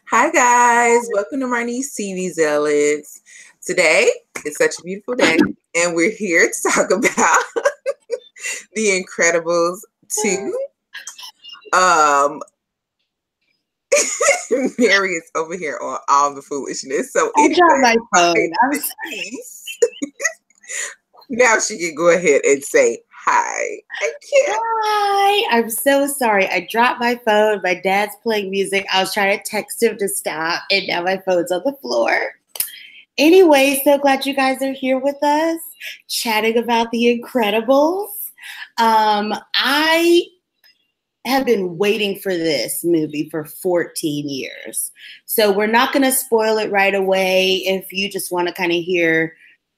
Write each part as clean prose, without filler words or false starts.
Hi guys, welcome to Marnie's TV Zealots. Today is such a beautiful day, and we're here to talk about The Incredibles 2. Mary is over here on all the foolishness. So I dropped my phone. Now she can go ahead and say hi. Hi. I'm so sorry. I dropped my phone. My dad's playing music. I was trying to text him to stop, and now my phone's on the floor. Anyway, so glad you guys are here with us, chatting about The Incredibles. I have been waiting for this movie for 14 years. So we're not going to spoil it right away. If you just want to kind of hear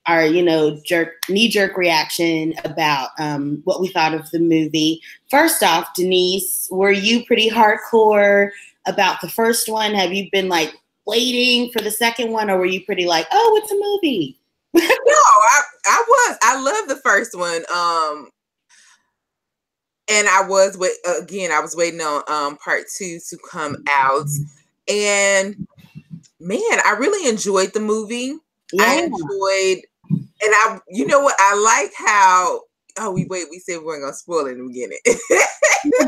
our, knee-jerk reaction about what we thought of the movie. First off, Denise, were you pretty hardcore about the first one? Have you been like waiting for the second one, or were you pretty like, oh, it's a movie? No, I was. I love the first one. And I was waiting on part 2 to come out. And man, I really enjoyed the movie. Yeah. I enjoyed, and you know what? I like how, we said we weren't going to spoil it in the beginning.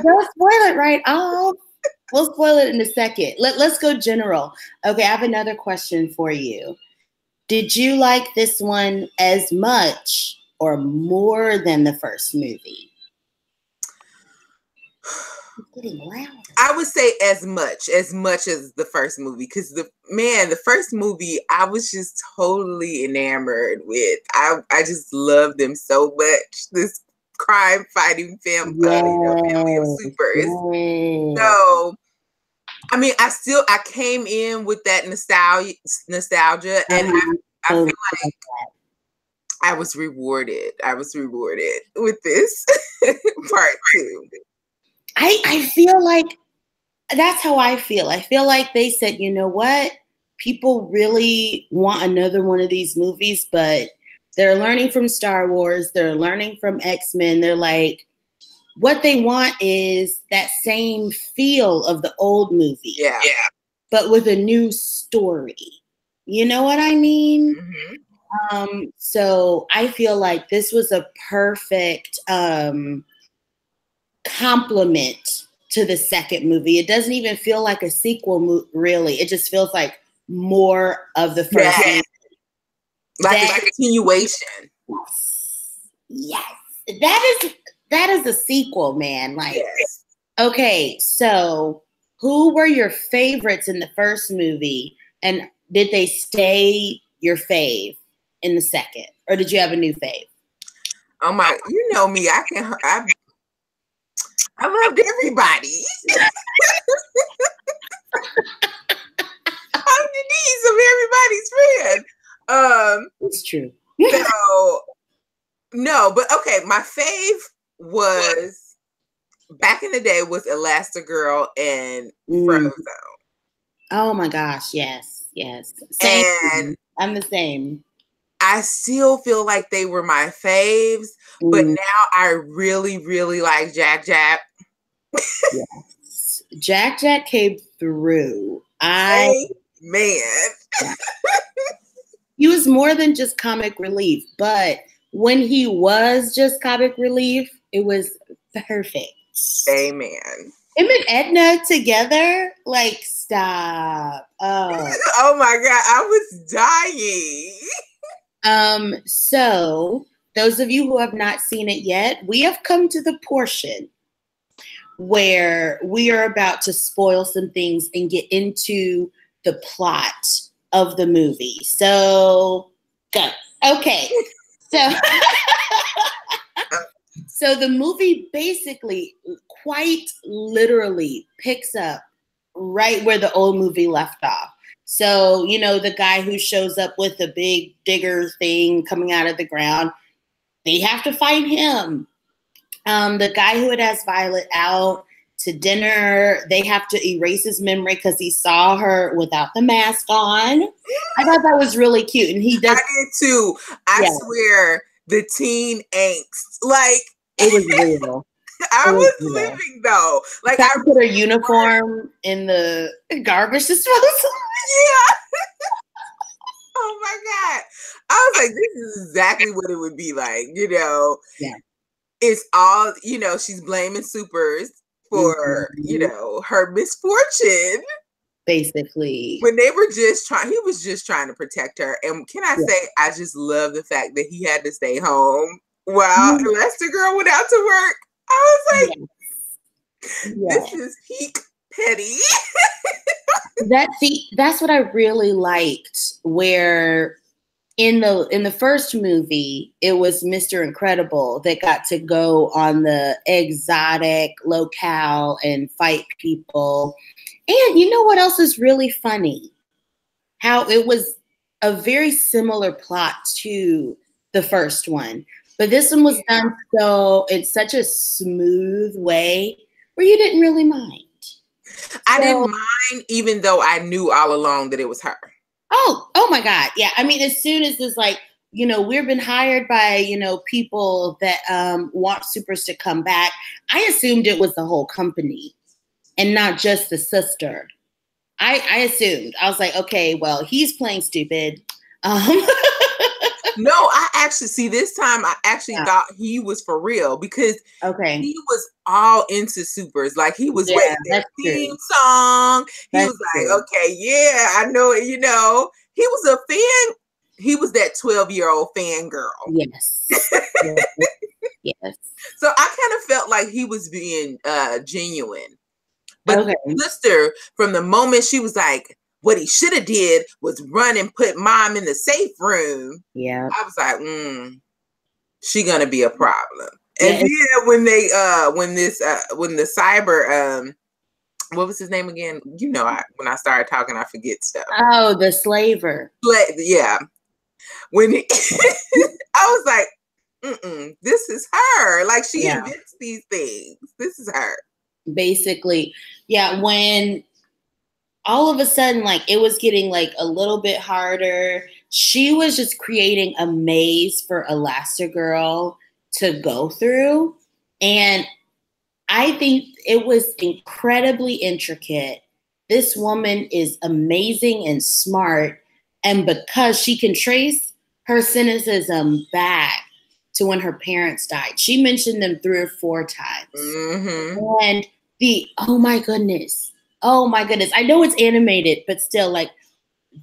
Don't spoil it right off. We'll spoil it in a second. Let's go general. Okay, I have another question for you. Did you like this one as much or more than the first movie? It's getting loud. I would say as much as the first movie, because the first movie I was just totally enamored with. I just loved them so much. This crime fighting family of supers. Yes. So, I mean, I came in with that nostalgia, and I feel like I was rewarded. I was rewarded with this part 2. I feel like that's how I feel. I feel like they said, you know what? People really want another one of these movies, but they're learning from Star Wars. They're learning from X-Men. They're like, what they want is that same feel of the old movie. Yeah. But with a new story. You know what I mean? Mm-hmm. So I feel like this was a perfect compliment to the second movie. It doesn't even feel like a sequel, really. It just feels like more of the first movie. Like a continuation. Yes. That is a sequel, man. Like, yes. Okay, so who were your favorites in the first movie, and did they stay your fave in the second, or did you have a new fave? Oh my, you know me. I loved everybody. I'm Denise. I'm everybody's friend. It's true. So, no, but okay. My fave was back in the day was Elastigirl and Frozone. Oh my gosh! Yes. Same. And I'm the same. I still feel like they were my faves, but now I really, really like Jack Jack. Yes. Jack came through. He was more than just comic relief, but when he was just comic relief, it was perfect. Amen. Him and Edna together, like, stop. Oh my God, I was dying. So those of you who have not seen it yet, we have come to the portion where we are about to spoil some things and get into the plot of the movie. So go. Okay. So the movie basically quite literally picks up right where the old movie left off. So, the guy who shows up with the big digger thing coming out of the ground, they have to find him. The guy who had asked Violet out to dinner, they have to erase his memory because he saw her without the mask on. I thought that was really cute. And he does. I did too. I swear, the teen angst. Like, it was real. I Oh, was yeah. living though. Like Trying I to put her really uniform in the garbage disposal. yeah. Oh my God. I was like, this is exactly what it would be like, Yeah. It's all, she's blaming supers for, Mhm. her misfortune Basically. when he was just trying to protect her. And can I Yeah. say, I just love the fact that he had to stay home while Mhm. Elastigirl went out to work. I was like, Yes. this Yes. is peak petty. That's what I really liked, where in the first movie, it was Mr. Incredible that got to go on the exotic locale and fight people. And you know what else is really funny? How it was a very similar plot to the first one. But this one was done so in such a smooth way where you didn't really mind. I So, didn't mind, even though I knew all along that it was her. oh my God. Yeah. I mean, as soon as it's like, we've been hired by, people that want supers to come back, I assumed it was the whole company and not just the sister. I assumed. I was like, okay, well, he's playing stupid. No, I actually see this time. I actually Yeah. thought he was for real because Okay. he was all into supers. Like he was Yeah, waiting their that's theme true. song. He That's was like, true. okay, yeah, I know it. He was a fan. He was that 12-year-old fangirl. Yes. Yes. So I kind of felt like he was being genuine. But Okay. the sister, from the moment she was like, what he should have did was run and put mom in the safe room. Yeah. I was like, she gonna be a problem. And Yeah. then when the cyber what was his name again? When I started talking, I forget stuff. Oh, the slaver. But yeah, when he, I was like, this is her. Like she Yeah. invents these things. This is her. Basically, yeah. When all of a sudden, like it was getting like a little bit harder, she was just creating a maze for Elastigirl to go through, and I think it was incredibly intricate. This woman is amazing and smart. And because she can trace her cynicism back to when her parents died, she mentioned them 3 or 4 times. Mm-hmm. And oh my goodness. Oh my goodness. I know it's animated, but still, like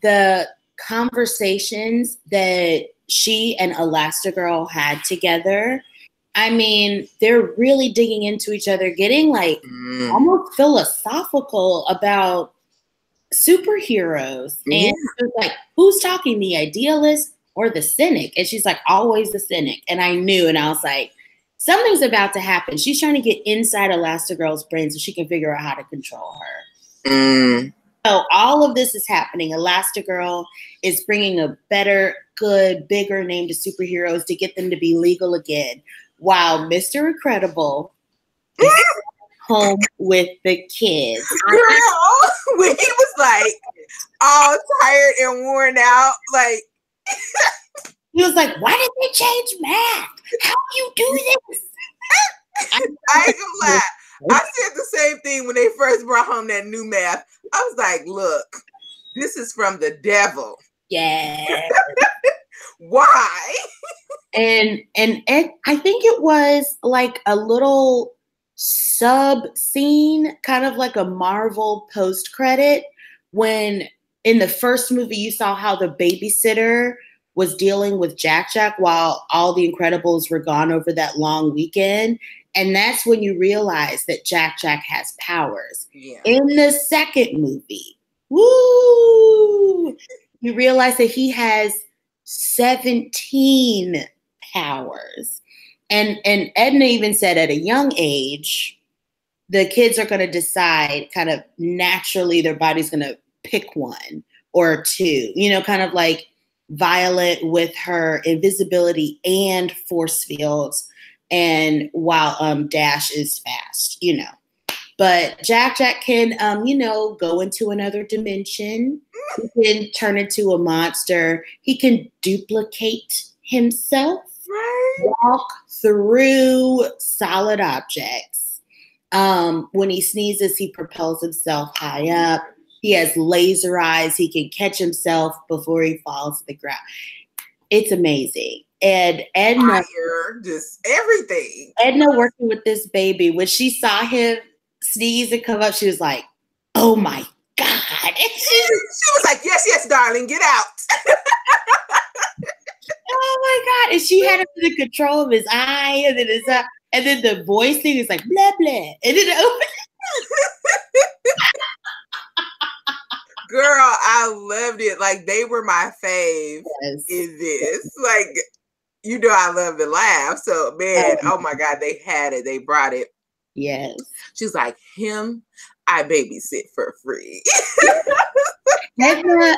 the conversations that she and Elastigirl had together, I mean, they're really digging into each other, getting like almost philosophical about superheroes. And it's like, who's talking, the idealist or the cynic? And she's like, always the cynic. And I knew, and I was like, something's about to happen. She's trying to get inside Elastigirl's brain so she can figure out how to control her. So all of this is happening. Elastigirl is bringing a better, good, bigger name to superheroes to get them to be legal again, while Mr. Incredible is home with the kids. Girl, when he was like all tired and worn out, like he was like, "Why did they change math? How do you do this?" I ain't gonna lie. I said the same thing when they first brought home that new math. I was like, look, this is from the devil. Yeah. Why? And I think it was like a little sub scene, kind of like a Marvel post credit, when in the first movie you saw how the babysitter was dealing with Jack Jack while all the Incredibles were gone over that long weekend. And that's when you realize that Jack Jack has powers. Yeah. In the second movie, woo, you realize that he has 17 powers. And Edna even said at a young age, the kids are going to decide kind of naturally, their body's going to pick one or two, kind of like Violet with her invisibility and force fields, and while Dash is fast, But Jack Jack can, go into another dimension. He can turn into a monster. He can duplicate himself. Right. Walk through solid objects. When he sneezes, he propels himself high up. He has laser eyes. He can catch himself before he falls to the ground. It's amazing. And Edna, fire, just everything. Edna working with this baby, when she saw him sneeze and come up, she was like, oh my God. She was like, yes, yes, darling, get out. Oh my God. And she had him in the control of his eye and then his and then the voice thing is like blah blah. And then it opened. Girl, I loved it. Like, they were my fave in this. Like, you know, I love to laugh. So, man, oh my God, they had it. They brought it. Yes. She's like, him, I babysit for free. Edna's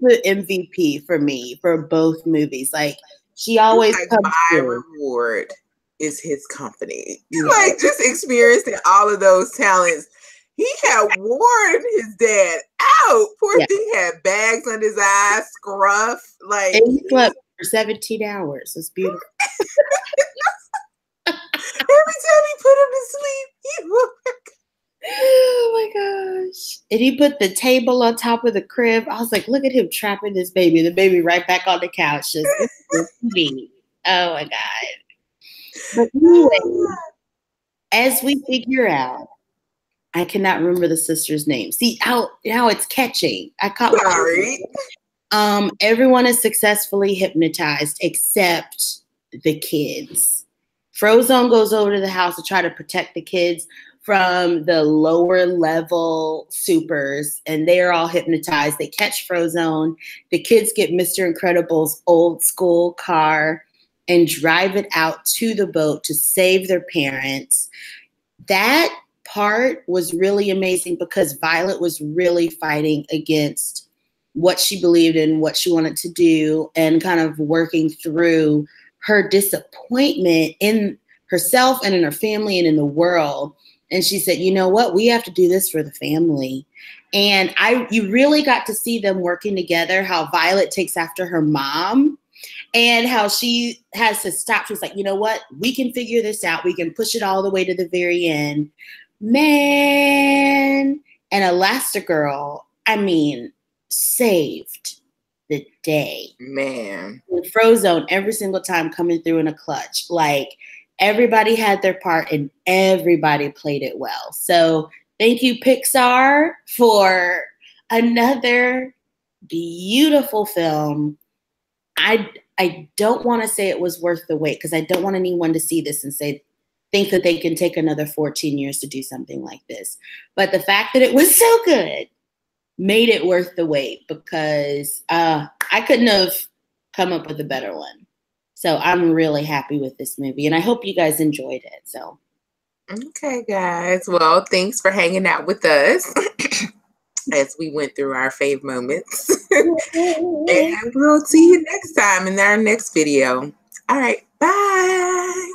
the MVP for me for both movies. Like, she always like, comes my through. reward is his company. Like, just experiencing all of those talents. He had worn his dad out. Poor thing had bags under his eyes, scruff. Like, and he slept for 17 hours. It's beautiful. Every time he put him to sleep, he would. Oh my gosh. And he put the table on top of the crib. I was like, look at him trapping this baby. The baby right back on the couch. Just me. Oh my God. But anyway, as we figure out, I cannot remember the sister's name. See, now it's catching. I caught. Sorry. Everyone is successfully hypnotized except the kids. Frozone goes over to the house to try to protect the kids from the lower level supers, and they're all hypnotized. They catch Frozone. The kids get Mr. Incredible's old school car and drive it out to the boat to save their parents. That part was really amazing because Violet was really fighting against what she believed in, what she wanted to do, and kind of working through her disappointment in herself and in her family and in the world. And she said, you know what? We have to do this for the family. And you really got to see them working together, how Violet takes after her mom and how she has to stop. She's like, you know what? We can figure this out. We can push it all the way to the very end. Man. And Elastigirl, I mean, saved the day. Man. And Frozone every single time coming through in a clutch. Like, everybody had their part and everybody played it well. So thank you, Pixar, for another beautiful film. I don't want to say it was worth the wait because I don't want anyone to see this and think that they can take another 14 years to do something like this. But the fact that it was so good made it worth the wait because I couldn't have come up with a better one. So I'm really happy with this movie, and I hope you guys enjoyed it. So, okay, guys. Well, thanks for hanging out with us as we went through our fave moments. And we'll see you next time in our next video. All right, bye.